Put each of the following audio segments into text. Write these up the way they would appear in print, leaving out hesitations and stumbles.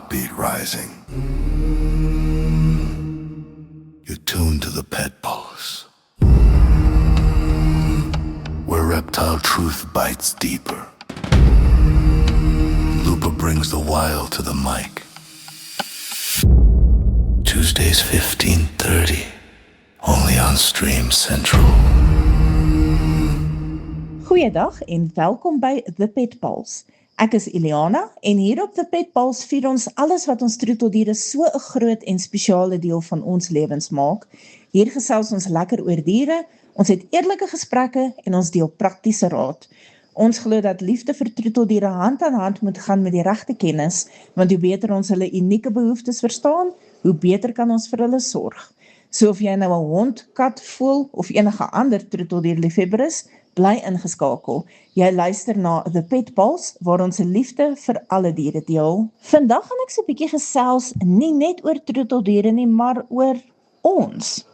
heartbeat rising. You're tuned to the pet pulse, where reptile truth bites deeper. Lupa brings the wild to the mic. Tuesdays 15:30, only on Stream Central. Goeiedag en welkom by The Pet Pulse. Ek is Eliana en hier op The Pet Pulse vier ons alles wat ons troeteldiere so 'n groot en spesiale deel van ons lewens maak. Hier gesels ons lekker oor diere, ons het eerlike gesprekke en ons deel praktiese raad. Ons glo dat liefde vir troeteldiere hand aan hand moet gaan met die regte kennis, want hoe beter ons hulle unieke behoeftes verstaan, hoe beter kan ons vir hulle sorg. So of jy nou 'n hond, kat, voël of enige ander troeteldierliefhebber is, bly ingeskakel. Jy luister na The Pet Pulse, waar ons 'n liefde vir alle diere deel. Vandag gaan ek so 'n bietjie gesels, nie net oor troeteldiere nie, maar oor ons.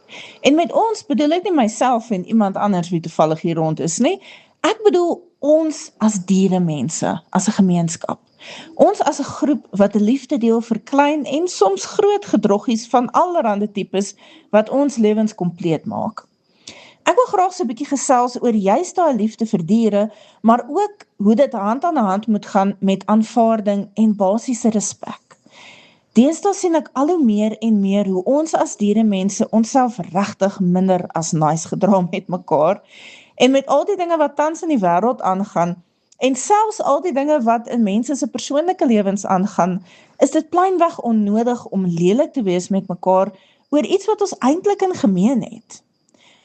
En met ons bedoel ek nie myself en iemand anders wie toevallig hier rond is nie. Ek bedoel ons as dieremense, as 'n gemeenskap. Ons as 'n groep wat 'n liefde deel vir klein en soms groot gedroggies van allerlei tipes wat ons lewens kompleet maak. Ek wil graag so 'n bietjie gesels oor juist daai liefde vir diere, maar ook hoe dit hand aan hand moet gaan met aanvaarding en basiese respek. Deesdae sien ek al hoe meer en meer hoe ons as dieremense onsself regtig minder as nice gedra met mekaar, en met al die dinge wat tans in die wêreld aangaan, en selfs al die dinge wat in mense se persoonlike lewens aangaan, is dit pleinweg onnodig om lelik te wees met mekaar oor iets wat ons eintlik in gemeen het.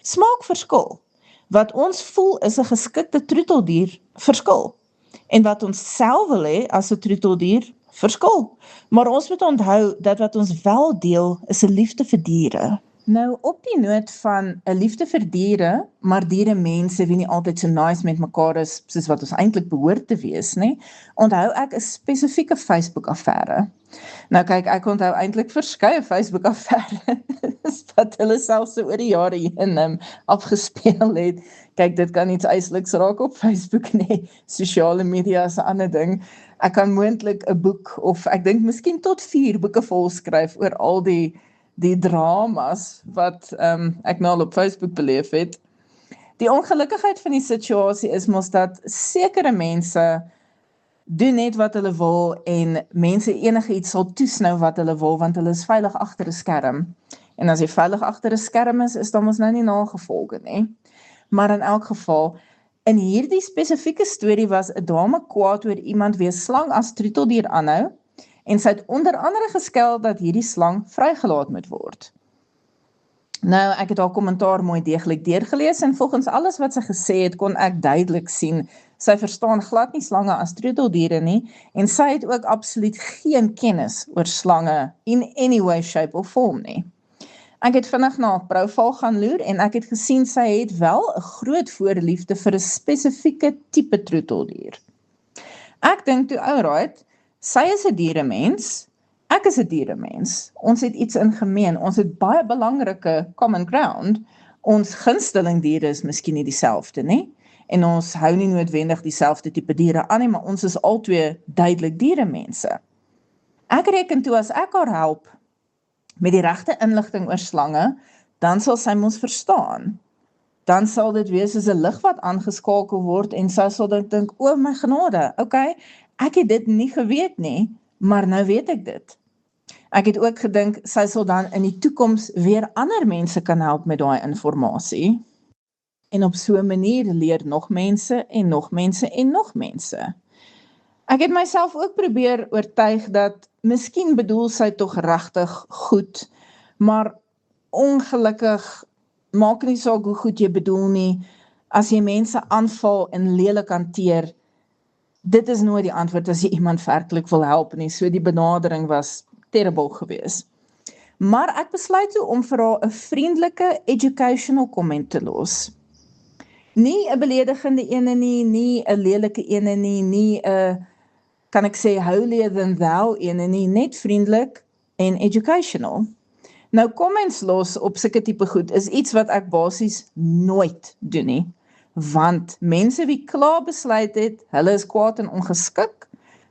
Smaak verskil. Wat ons voel is 'n geskikte troeteldier verskil. En wat ons self wil hê as 'n troeteldier verskil. Maar ons moet onthou dat wat ons wel deel is 'n liefde vir diere. Nou op die noot van 'n liefde vir diere, maar dieremense wie nie altyd so nice met mekaar is soos wat ons eintlik behoort te wees nie, onthou ek 'n spesifieke Facebook-affære. Nou kyk, ek onthou eintlik verskeie Facebook-affæres wat hulle selfs so oor die jare heen afgespeel het. Kyk, dit kan iets eisliks raak op Facebook nie. Sosiale media is 'n ander ding. Ek kan moontlik 'n boek of ek dink miskien tot 4 boeke vol skryf oor al die dramas wat ek nou al op Facebook beleef het. Die ongelukkigheid van die situasie is mos dat sekere mense doen net wat hulle wil en mense enige iets sal toesnou wat hulle wil, want hulle is veilig agter 'n skerm. En as jy veilig agter 'n skerm is dan mos nou nie nagevolge nie. Maar in elk geval, in hierdie spesifieke storie was 'n dame kwaad oor iemand wie 'n slang as troeteldier aanhou, en sy het onder andere geskel dat hierdie slang vrygelaat moet word. Nou, ek het haar kommentaar mooi deeglik deurgelees en volgens alles wat sy gesê het, kon ek duidelik sien, sy verstaan glad nie slange as troeteldiere nie, en sy het ook absoluut geen kennis oor slange in any way, shape of form nie. Ek het vinnig na haar profiel gaan loer en ek het gesien sy het wel 'n groot voorliefde vir 'n spesifieke tipe troeteldier. Ek dink toe, alright, sy is 'n dieremens, ek is 'n dieremens. Ons het iets in gemeen, ons het baie belangrike common ground. Ons gunsteling diere is miskien nie dieselfde nie, en ons hou nie noodwendig dieselfde tipe diere aan nie, maar ons is albei duidelik dieremense. Ek reken toe as ek haar help met die regte inligting oor slange, dan sal sy mos verstaan. Dan sal dit wees soos 'n lig wat aangeskakel word en sy sal dink, o my genade, okay, ek het dit nie geweet nie, maar nou weet ek dit. Ek het ook gedink, sy sal dan in die toekoms weer ander mense kan help met daai inligting. En op so 'n manier leer nog mense en nog mense en nog mense. Ek het myself ook probeer oortuig dat miskien bedoel sy tog regtig goed, maar ongelukkig maak nie saak hoe goed jy bedoel nie, as jy mense aanval en lelik hanteer, dit is nooit die antwoord as jy iemand werklik wil help nie, so die benadering was terrible gewees. Maar ek besluit toe om vir haar 'n vriendelike educational comment te los. Nie 'n beledigende ene nie, nie 'n lelike ene nie 'n, kan ek sê, holier than thou ene nie, net vriendelik en educational. Nou, comments los op sulke tipe goed is iets wat ek basies nooit doen nie, want mense wie klaar besluit het, hulle is kwaad en ongeskik,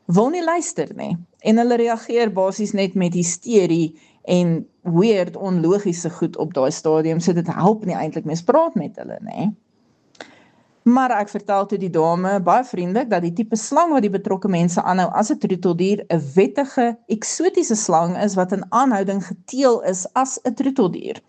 wil nie luister nie. En hulle reageer basies net met hysterie en weird, onlogiese goed op daai stadium, so dit help nie eintlik mens praat met hulle nie. Maar ek vertel toe die dame, baie vriendelik, dat die tipe slang wat die betrokke mense aanhou as 'n troeteldier 'n wettige, eksotiese slang is wat in aanhouding geteel is as 'n troeteldier.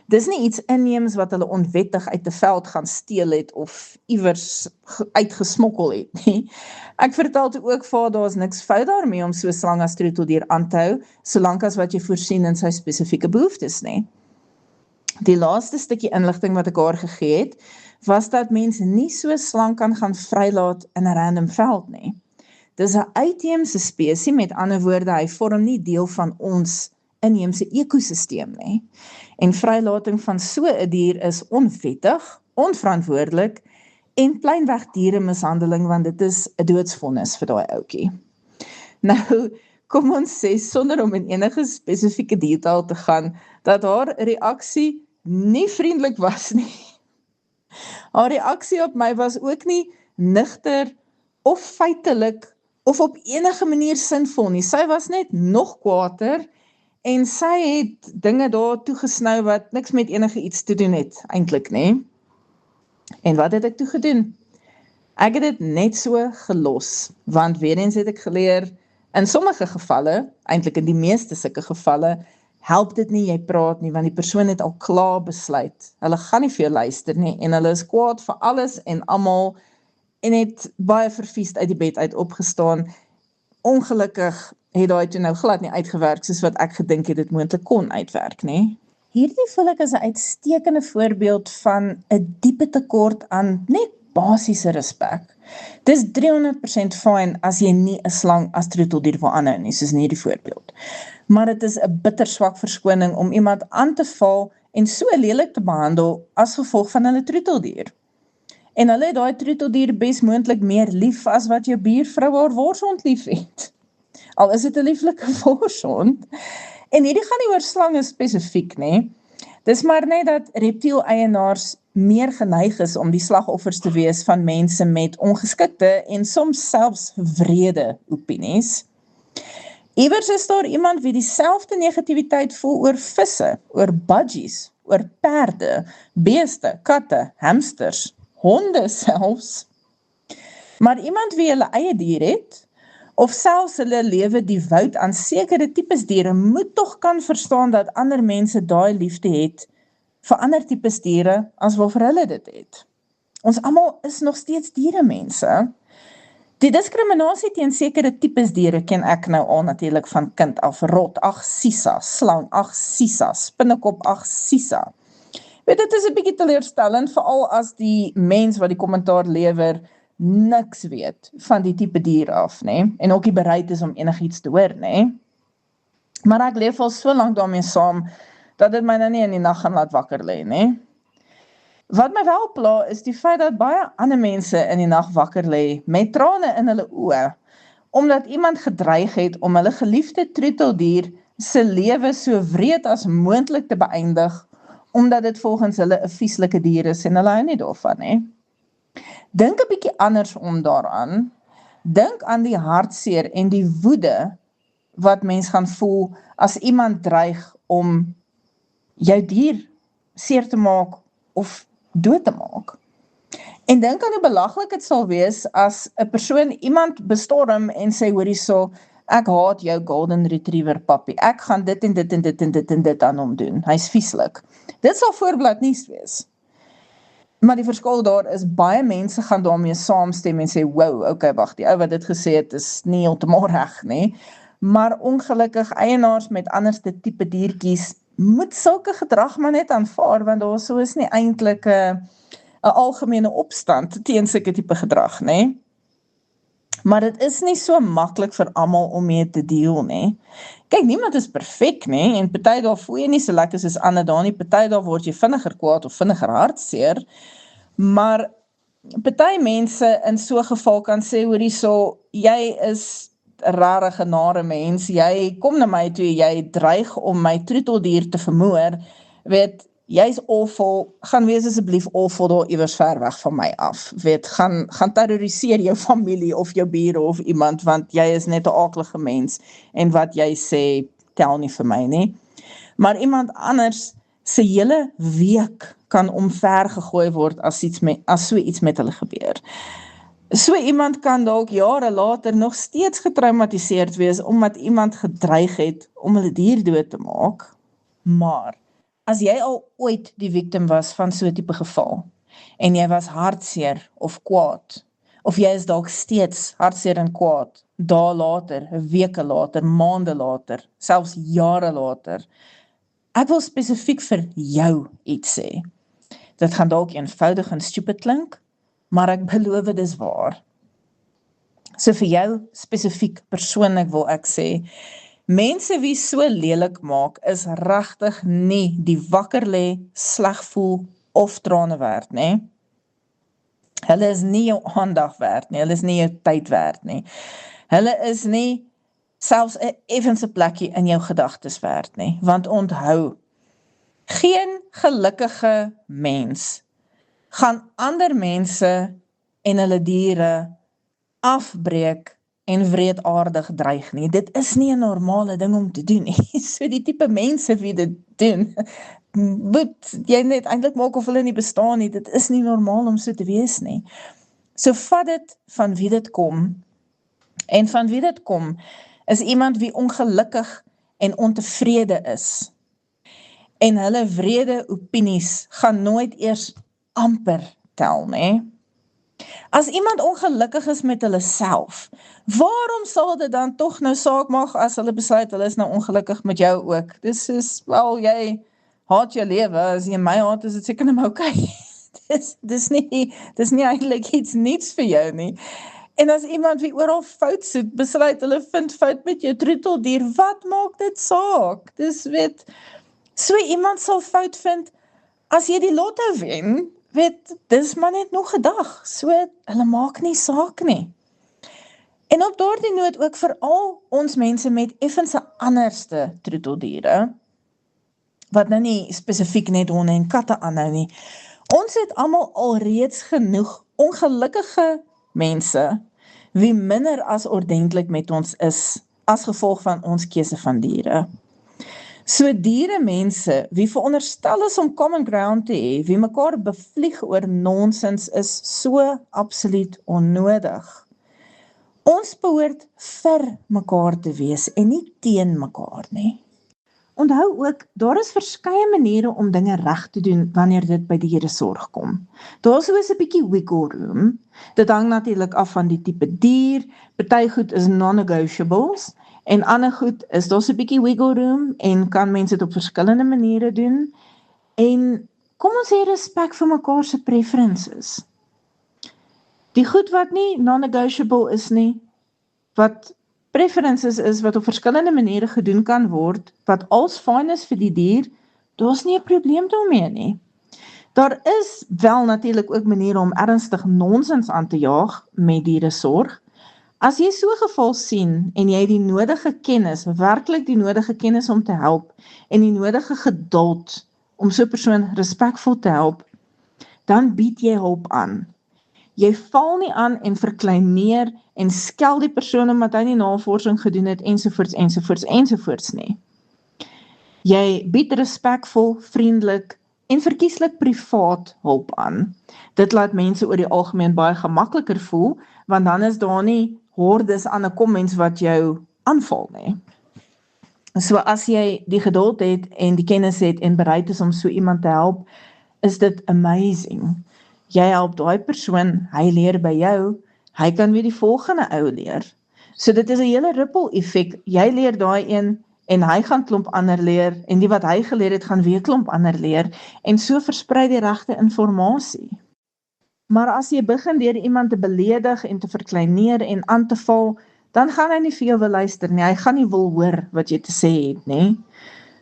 Dis nie iets inheems wat hulle onwettig uit 'n veld gaan steel het of iewers uitgesmokkel het nie. Ek vertel toe ook vir haar, daar's niks fout daarmee om so 'n slang as troeteldier aan te hou, solank as wat jy voorsien in sy spesifieke behoeftes nie. Die laaste stukkie inligting wat ek haar gegee het, was dat mens nie so slang kan gaan vrylaat in 'n random veld nie. Dis 'n uitheemse spesie, met ander woorde, hy vorm nie deel van ons inheemse ekosisteem nie. En vrylating van so 'n dier is onwettig, onverantwoordelik en pleinweg dieremishandeling, want dit is 'n doodsvonnis vir daai ouetjie. Nou, kom ons sê, sonder om in enige spesifieke detail te gaan, dat haar reaksie nie vriendelik was nie. Haar reaksie op my was ook nie nigter of feitelik of op enige manier sinvol nie. Sy was net nog kwaader en sy het dinge daar toegesnou wat niks met enige iets te doen het, eintlik nie. En wat het ek toe gedoen? Ek het dit net so gelos, want weer eens het ek geleer, in sommige gevalle, eintlik in die meeste sulke gevalle, help dit nie, jy praat nie, want die persoon het al klaar besluit. Hulle gaan nie vir jou luister nie, en hulle is kwaad vir alles en almal, en het baie verviest uit die bed uit opgestaan. Ongelukkig het daai toe nou glad nie uitgewerk, soos wat ek gedink het dit moontlik kon uitwerk, nie? Hierdie voel ek as 'n uitstekende voorbeeld van 'n diepe tekort aan net basiese respek. Dis 300% fyn as jy nie 'n slang as troeteldier wil aanhou nie, soos in hierdie voorbeeld. Maar dit is 'n bitter swak verskoning om iemand aan te val en so lelik te behandel as gevolg van hulle troeteldier. En hulle het daai troeteldier bes moontlik meer lief as wat jou buurvrou haar worshond lief het. Al is dit 'n lieflike worshond. En hierdie gaan nie oor slange spesifiek nie. Dis maar net dat reptiel-eienaars meer geneig is om die slagoffers te wees van mense met ongeskikte en soms selfs wrede opinies. Iewers is daar iemand wie dieselfde negativiteit voel oor visse, oor budgies, oor perde, beeste, katte, hamsters, honde selfs. Maar iemand wie hulle eie dier het, of selfs hulle lewe die woud aan sekere tipes diere, moet tog kan verstaan dat ander mense daai liefde het vir ander tipes diere as waarvoor hulle dit het. Ons almal is nog steeds dieremense. Die diskriminasie teen sekere tipes diere ken ek nou al natuurlik van kind af. Rot, ag sisa, slang, ag sisa, spinnekop, ag sisa. Weet, dit is 'n bietjie teleurstellend, veral as die mens wat die kommentaar lewer niks weet van die tipe dier af, nee, en ook nie bereid is om enigiets te hoor, nee. Maar ek leef al so lank daarmee saam, dat dit my nou nie in die nag gaan laat wakker lê, nee. Wat my wel pla, is die feit dat baie ander mense in die nag wakker lê, met trane in hulle oë, omdat iemand gedreig het om hulle geliefde troeteldier se lewe so wreed as moontlik te beëindig, omdat dit volgens hulle 'n vieslike dier is en hulle hou nie daarvan, nee. Dink 'n bietjie andersom daaraan. Dink aan die hartseer en die woede wat mens gaan voel as iemand dreig om jou dier seer te maak of dood te maak. En dink aan hoe belaglik dit sal wees as 'n persoon iemand bestorm en sê, hoor hierso, ek haat jou golden retriever pappie, ek gaan dit en dit en dit en dit en dit aan hom doen, hy's vieslik. Dit sal voorblad nuus wees. Maar die verskil daar is, baie mense gaan daarmee saamstem en sê, wow, okay, wag, die ou wat dit gesê het is nie heeltemal reg nie. Maar ongelukkig eienaars met anderste tipe diertjies moet sulke gedrag maar net aanvaar, want daar so is nie eintlik 'n algemene opstand teen sulke tipe gedrag, nee. Maar dit is nie so maklik vir almal om mee te deel, nee. Kyk, niemand is perfek, nee, en party daar voel jy nie so lekker soos ander daar nie, party daar word jy vinniger kwaad of vinniger hartseer, maar party mense in so 'n geval kan sê, hoor hierso, jy is rarig 'n nare mens, jy kom na my toe, jy dreig om my troeteldier te vermoor, weet, jy's awful, gaan wees asseblief awful daar iewers ver weg van my af. Weet, gaan terroriseer jou familie of jou bure of iemand, want jy is net 'n aaklige mens en wat jy sê, tel nie vir my nie. Maar iemand anders se hele week kan omver gegooi word as so iets met hulle gebeur. So iemand kan dalk jare later nog steeds getraumatiseerd wees omdat iemand gedreig het om hulle dier dood te maak. Maar as jy al ooit die victim was van so 'n tipe geval en jy was hartseer of kwaad, of jy is dalk steeds hartseer en kwaad, dae later, weke later, maande later, selfs jare later, ek wil spesifiek vir jou iets sê. Dit gaan dalk eenvoudig en stupid klink, maar ek beloof dit is waar. So vir jou spesifiek persoonlik wil ek sê, mense wie so lelik maak is regtig nie die wakker lê, sleg voel of trane werd nie. Hulle is nie jou aandag werd nie, hulle is nie jou tyd werd nie. Hulle is nie selfs 'n effense plekkie in jou gedagtes werd nie, want onthou, geen gelukkige mens gaan ander mense en hulle diere afbreek en wreedaardig dreig nie. Dit is nie 'n normale ding om te doen nie. So die tipe mense wie dit doen, moet jy net eintlik maak of hulle nie bestaan nie. Dit is nie normaal om so te wees nie. So vat dit van wie dit kom, en van wie dit kom, is iemand wie ongelukkig en ontevrede is. En hulle wrede opinies gaan nooit eers amper tel, nee. As iemand ongelukkig is met hulle self, waarom sal dit dan tog nou saak maak as hulle besluit hulle is nou ongelukkig met jou ook? Dis is, wel, jy haat jou lewe, as jy my haat, is dit seker nou okay. Dis nie eintlik iets niets vir jou nie. En as iemand wie oral fout soek, besluit hulle vind fout met jou troeteldier, wat maak dit saak? Dis weet, so iemand sal fout vind, as jy die lotto wen, weet, dis maar net nog 'n dag, so hulle maak nie saak nie. En op daardie noot ook vir al ons mense met effense anderste troeteldiere, wat nou nie spesifiek net honde en katte aanhou nie, ons het almal alreeds genoeg ongelukkige mense, wie minder as ordentlik met ons is, as gevolg van ons keuse van diere. So diere mense, wie veronderstel is om common ground te hê, wie mekaar bevlieg oor nonsens, is so absoluut onnodig. Ons behoort vir mekaar te wees en nie teen mekaar nie. Onthou ook, daar is verskeie maniere om dinge reg te doen wanneer dit by dieresorg kom. Daar is soos 'n bietjie wiggle room. Dit hang natuurlik af van die tipe dier, party goed is non-negotiables, en ander goed is daar 'n bietjie wiggle room en kan mense dit op verskillende maniere doen. En kom ons hê respek vir mekaar se preferences. Die goed wat nie non-negotiable is nie, wat preferences is wat op verskillende maniere gedoen kan word, wat als fyn is vir die dier, daar's nie 'n probleem daarmee nie. Daar is wel natuurlik ook maniere om ernstig nonsens aan te jaag met dieresorg. As jy so 'n geval sien en jy die nodige kennis, werklik die nodige kennis om te help en die nodige geduld om so 'n persoon respekvol te help, dan bied jy hulp aan. Jy val nie aan en verkleineer en skel die persoon omdat hy nie navorsing gedoen het ensovoorts nie. Jy bied respekvol, vriendelik en verkieslik privaat hulp aan. Dit laat mense oor die algemeen baie gemakliker voel, want dan is daar nie hordes aan 'n comments wat jou aanval nie. So as jy die geduld het en die kennis het en bereid is om so iemand te help, is dit amazing. Jy help daai persoon, hy leer by jou, hy kan weer die volgende ou leer. So dit is 'n hele ripple effek. Jy leer daai een en hy gaan klomp ander leer en die wat hy geleer het gaan weer klomp ander leer en so versprei die regte inligting. Maar as jy begin deur iemand te beledig en te verkleineer en aan te val, dan gaan hy nie vir jou wil luister nie, hy gaan nie wil hoor wat jy te sê het nie.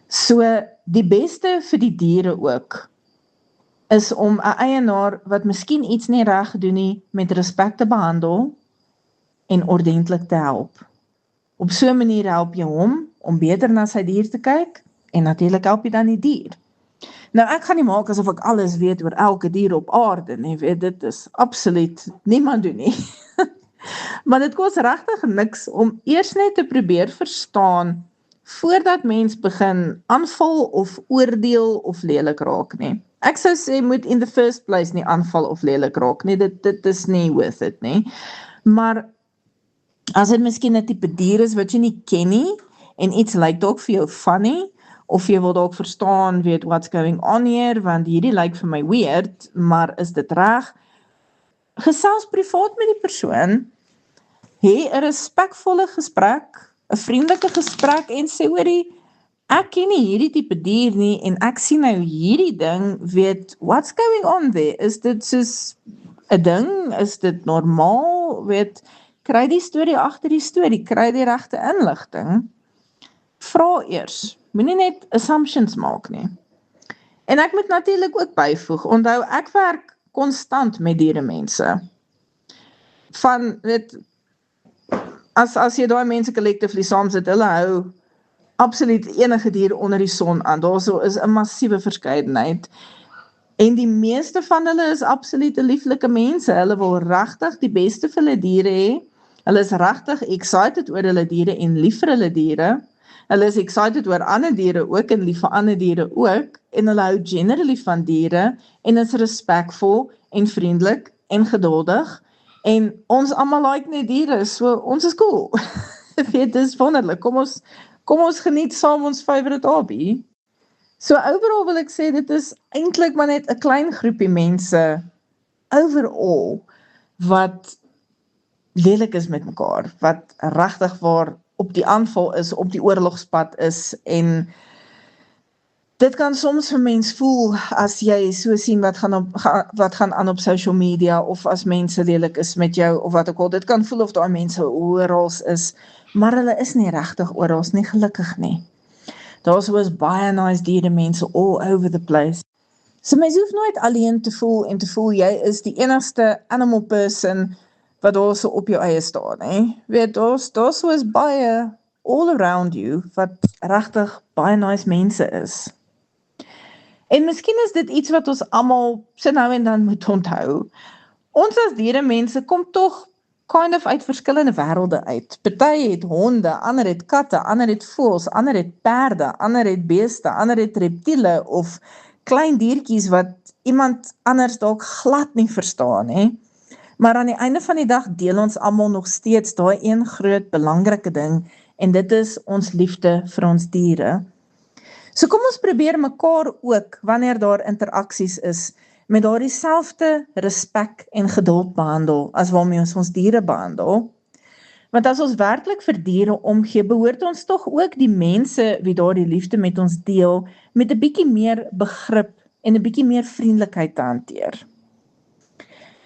So die beste vir die diere ook, is om 'n eienaar wat miskien iets nie reg gedoen nie, met respek te behandel en ordentlik te help. Op so 'n manier help jy hom om beter na sy dier te kyk en natuurlik help jy dan die dier. Nou ek gaan nie maak asof ek alles weet oor elke dier op aarde nie, weet dit is absoluut niemand doen nie. Maar dit kos regtig niks om eers net te probeer verstaan voordat mens begin aanval of oordeel of lelik raak nie. Ek sou sê moet in the first place nie aanval of lelik raak nie, dit is nie worth it nie. Maar as dit miskien 'n tipe dier is wat jy nie ken nie, en iets lyk dalk vir jou funny, of jy wil dalk verstaan, weet what's going on here, want hierdie lyk vir my weird, maar is dit reg? Gesels privaat met die persoon, hê 'n respekvolle gesprek, 'n vriendelike gesprek en sê hoorie, ek ken nie hierdie tipe dier nie en ek sien nou hierdie ding, weet what's going on there? Is dit soos 'n ding? Is dit normaal? Weet, kry die storie agter die storie, kry die regte inligting. Vra eers, moenie net assumptions maak nie. En ek moet natuurlik ook byvoeg, onthou ek werk konstant met dieremense. Van, weet, as jy daai mense collectively saam sit, hulle hou absoluut enige dier onder die son aan, daarso is 'n massiewe verskeidenheid. En die meeste van hulle is absoluut lieflike mense, hulle wil regtig die beste vir hulle diere hê, hulle is regtig excited oor hulle diere en lief vir hulle diere, hulle is excited oor ander diere ook en lief vir ander diere ook, en hulle hou generally van diere, en is respectvol en vriendelik en geduldig, en ons almal like net diere, so ons is cool. Weet, dis wonderlik, kom ons geniet saam ons favorite hobby. So overall wil ek sê, dit is eintlik maar net 'n klein groepie mense, overall, wat lelik is met mekaar, wat regtig waar op die aanval is, op die oorlogspad is, en dit kan soms vir mens voel, as jy so sien wat gaan aan op social media, of as mense lelik is met jou, of wat ook al, dit kan voel of daai mense orals is, maar hulle is nie regtig orals nie, gelukkig nie. Daar was baie nice diere mense all over the place. So mens hoef nooit alleen te voel, en te voel jy is die enigste animal person, wat daar so op jou eie staan, hè? Weet, daar so is baie all around you, wat regtig baie nice mense is. En miskien is dit iets wat ons almal so nou en dan moet onthou. Ons as dieremense kom tog kind of uit verskillende wêrelde uit. Party het honde, ander het katte, ander het voëls, ander het perde, ander het beeste, ander het reptiele, of klein diertjies wat iemand anders dalk glad nie verstaan, hè? Maar aan die einde van die dag deel ons almal nog steeds daai een groot belangrike ding, en dit is ons liefde vir ons diere. So kom ons probeer mekaar ook, wanneer daar interaksies is, met daardie selfde respek en geduld behandel, as waarmee ons diere behandel. Want as ons werklik vir diere omgee, behoort ons tog ook die mense wie daardie liefde met ons deel, met 'n bietjie meer begrip en 'n bietjie meer vriendelikheid te hanteer.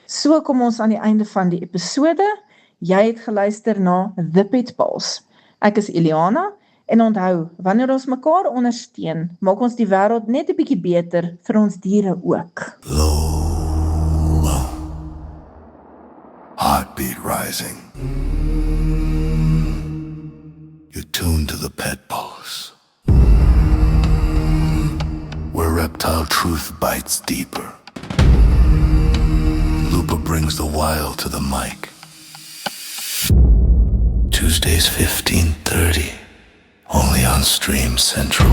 So kom ons aan die einde van die episode. Jy het geluister na The Pet Pulse. Ek is Eliana, en onthou, wanneer ons mekaar ondersteun, maak ons die wêreld net 'n bietjie beter vir ons diere ook. Low, heartbeat rising. You're tuned to the Pet Pulse, where reptile truth bites deeper. Looper brings the wild to the mic. Tuesdays 15:30, only on Stream Central.